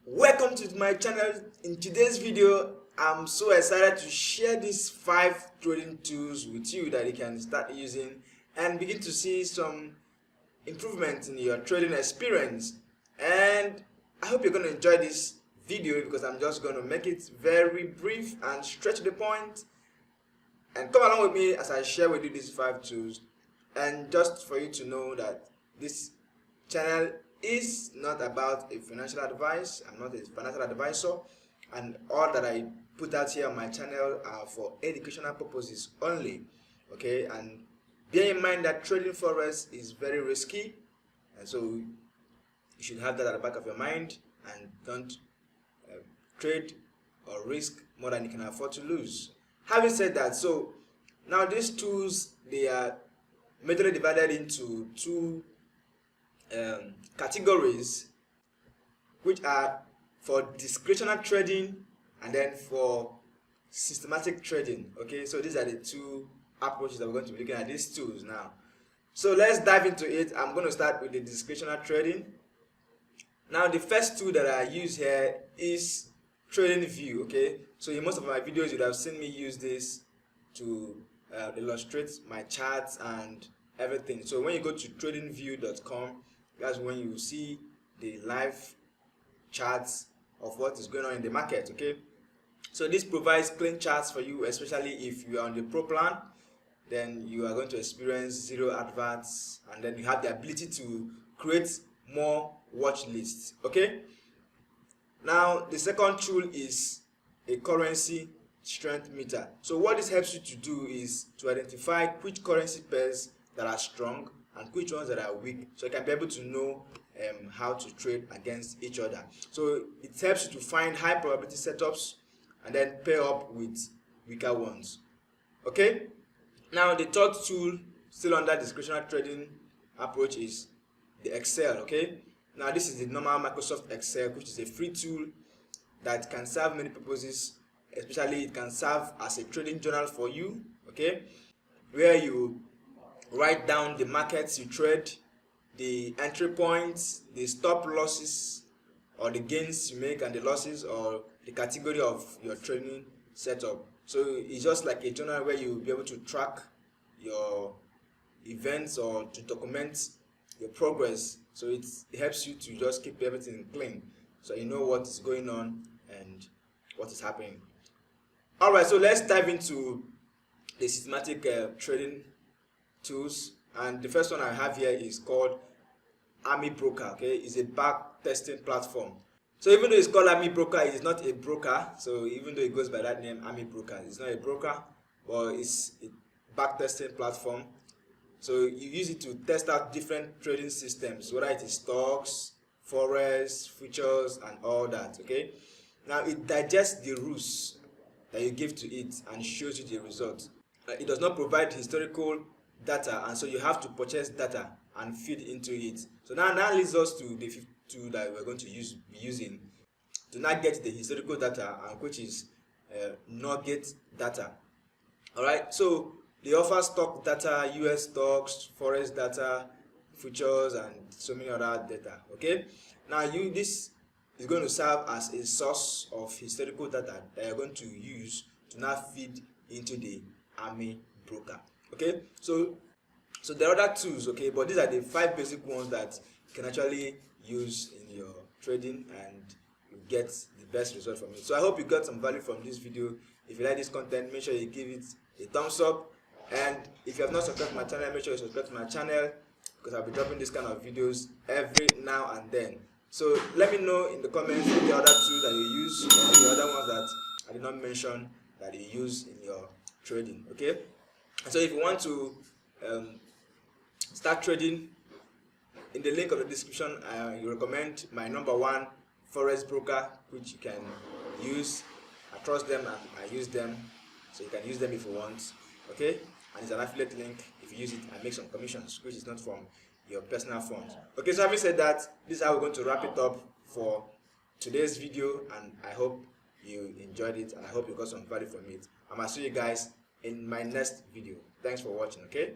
Welcome to my channel. In today's video, I'm so excited to share these 5 trading tools with you that you can start using and begin to see some improvement in your trading experience. And I hope you're going to enjoy this video because I'm just going to make it very brief and straight to the point. And come along with me as I share with you these 5 tools. And just for you to know that this channel is not about a financial advice. I'm not a financial advisor, and all that I put out here on my channel are for educational purposes only. Okay, and bear in mind that trading forex is very risky, and so you should have that at the back of your mind and don't trade or risk more than you can afford to lose. Having said that, so now these tools, they are majorly divided into 2 categories, which are for discretionary trading and then for systematic trading. Okay, so these are the 2 approaches that we're going to be looking at these tools now. So let's dive into it. I'm going to start with the discretionary trading. Now the first tool that I use here is Trading View. Okay, so in most of my videos you'd have seen me use this to illustrate my charts and everything. So when you go to tradingview.com, that's when you see the live charts of what is going on in the market. Okay, so this provides clean charts for you, especially if you are on the pro plan. Then you are going to experience 0 adverts, and then you have the ability to create more watch lists. Okay, now the second tool is a currency strength meter. So what this helps you to do is to identify which currency pairs that are strong and which ones that are weak, so you can be able to know how to trade against each other. So it helps you to find high probability setups and then pair up with weaker ones. Okay, now the third tool, still under discretionary trading approach, is the Excel. Okay, now this is the normal Microsoft Excel, which is a free tool that can serve many purposes. Especially it can serve as a trading journal for you, okay, where you write down the markets you trade, the entry points, the stop losses or the gains you make and the losses, or the category of your trading setup. So it's just like a journal where you'll be able to track your events or to document your progress. So it helps you to just keep everything clean, so you know what is going on and what is happening. Alright, so let's dive into the systematic trading tools, and the first one I have here is called AMIBROKER. Okay, it's a back testing platform. So even though it's called AMIBROKER, it is not a broker. So even though it goes by that name, AMIBROKER, it's not a broker, but it's a back testing platform. So you use it to test out different trading systems, whether it is stocks, forex, futures, and all that. Okay, now it digests the rules that you give to it and shows you the results. It does not provide historical data, and so you have to purchase data and feed into it. So now leads us to the 5th tool that we're going to be using to now get the historical data, which is nugget data. Alright, so they offer stock data, US stocks, forex data, futures, and so many other data. Okay, now this is going to serve as a source of historical data that you're going to use to now feed into the AMIBROKER. Okay, so there are other tools, okay, but these are the 5 basic ones that you can actually use in your trading and you get the best result from it. So I hope you got some value from this video. If you like this content, make sure you give it a thumbs up, and if you have not subscribed to my channel, make sure you subscribe to my channel, because I'll be dropping this kind of videos every now and then. So let me know in the comments the other tools that you use, or the other ones that I did not mention that you use in your trading. Okay, so if you want to start trading, in the link of the description I recommend my #1 forex broker, which you can use. I trust them and I use them, so you can use them if you want. Okay, and it's an affiliate link. If you use it, I make some commissions, which is not from your personal funds. Okay, so having said that, this is how we're going to wrap it up for today's video, and I hope you enjoyed it and I hope you got some value from it. I'm gonna see you guys in my next video. Thanks for watching. Okay.